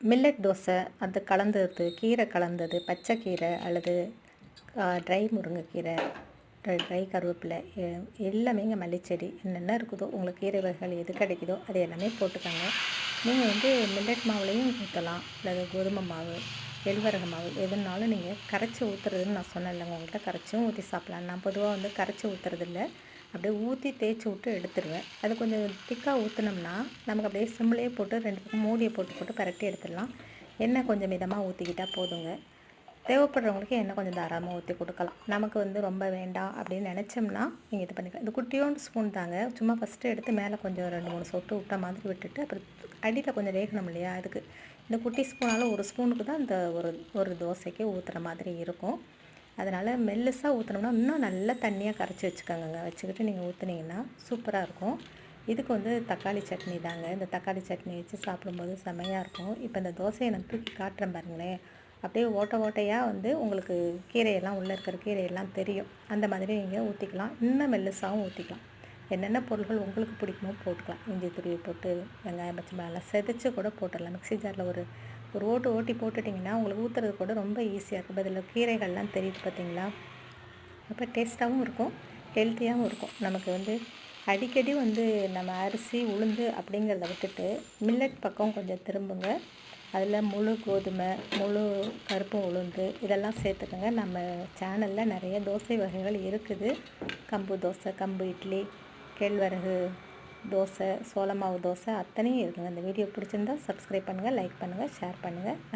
Millet dosa அது கலந்தது, கீரை கலந்தது, பச்சை கீரை அல்லது ட்ரை முருங்கைக்கீரை, ட்ரை கருவேப்பிலை, எல்லாமேங்க மல்லிச்செடி என்னென்ன இருக்குதோ உங்களுக்கு கீரை வகைகள் எது கிடைக்குதோ அது எல்லாமே போட்டுக்கோங்க. நீங்கள் வந்து மில்லட் மாவுலேயும் ஊற்றலாம், அல்லது கோதுமை மாவு, கேழ்வரகு மாவு எதுனாலும் நீங்கள் கரைச்சி ஊற்றுறதுன்னு நான் சொன்னேன் இல்லைங்க, உங்கள்கிட்ட கரைச்சும் ஊற்றி சாப்பிட்லாம். நான் பொதுவாக வந்து கரைச்சி ஊற்றுறதில்ல, அப்படியே ஊற்றி தேய்ச்சி விட்டு எடுத்துடுவேன். அது கொஞ்சம் திக்காக ஊற்றினோம்னா நமக்கு அப்படியே சிம்லேயே போட்டு 2 பக்கம் மூடியை போட்டு பரட்டி எடுத்துடலாம். எண்ணெய் கொஞ்சம் மிதமாக ஊற்றிக்கிட்டால் போதுங்க. தேவைப்படுறவங்களுக்கு எண்ணெய் கொஞ்சம் தாராளமாக ஊற்றி கொடுக்கலாம். நமக்கு வந்து ரொம்ப வேண்டாம் அப்படின்னு நினச்சோம்னா நீங்கள் இது பண்ணிக்கலாம். இது குட்டியோண்டு ஸ்பூன் தாங்க, சும்மா ஃபஸ்ட்டு எடுத்து மேலே கொஞ்சம் 2-3 சொட்டு விட்ட மாதிரி விட்டுட்டு அப்புறம் அடியில் கொஞ்சம் வேகணும் இல்லையா, அதுக்கு இந்த குட்டி ஸ்பூனால் 1 ஸ்பூனுக்கு தான் இந்த ஒரு தோசைக்கு ஊற்றுற மாதிரி இருக்கும். அதனால் மெல்லுசாக ஊற்றினோம்னா இன்னும் நல்லா தண்ணியாக கரைச்சி வச்சுக்கிட்டு நீங்கள் ஊற்றுனீங்கன்னா சூப்பராக இருக்கும். இதுக்கு வந்து தக்காளி சட்னி தாங்க. இந்த தக்காளி சட்னி வச்சு சாப்பிடும்போது செம்மையாக இருக்கும். இப்போ இந்த தோசையை நான் தூக்கி காட்டுறேன் பாருங்களேன், அப்படியே ஓட்டையாக வந்து உங்களுக்கு கீரையெல்லாம் உள்ளே இருக்கிற கீரையெல்லாம் தெரியும். அந்த மாதிரி நீங்கள் ஊற்றிக்கலாம், இன்னும் மெல்லுசாகவும் ஊற்றிக்கலாம். என்னென்ன பொருள்கள் உங்களுக்கு பிடிக்குமோ போட்டுக்கலாம். இஞ்சி துருவி போட்டு, வெங்காயம், பச்சை மிளகாய் செதைச்சி கூட போட்டுடலாம். மிக்ஸி ஜாரில் ஒரு ஓட்டி போட்டுட்டிங்கன்னா உங்களுக்கு ஊற்றுறது கூட ரொம்ப ஈஸியாக இருக்கும். அதில் கீரைகள்லாம் தெரியுது பார்த்தீங்களா, அப்போ டேஸ்ட்டாகவும் இருக்கும், ஹெல்த்தியாகவும் இருக்கும். நமக்கு வந்து அடிக்கடி வந்து நம்ம அரிசி உளுந்து அப்படிங்கிறத விட்டுட்டு மில்லட் பக்கம் கொஞ்சம் திரும்புங்க. அதில் முழு கோதுமை, முழு கருப்பு உளுந்து இதெல்லாம் சேர்த்துக்கோங்க. நம்ம சேனலில் நிறைய தோசை வகைகள் இருக்குது. கம்பு தோசை, கம்பு இட்லி, கேழ்வரகு தோசை, சோள மாவு தோசை அத்தனையும் இருக்குங்க. இந்த வீடியோ பிடிச்சிருந்தா சப்ஸ்கிரைப் பண்ணுங்கள், லைக் பண்ணுங்கள், ஷேர் பண்ணுங்கள். நம்ம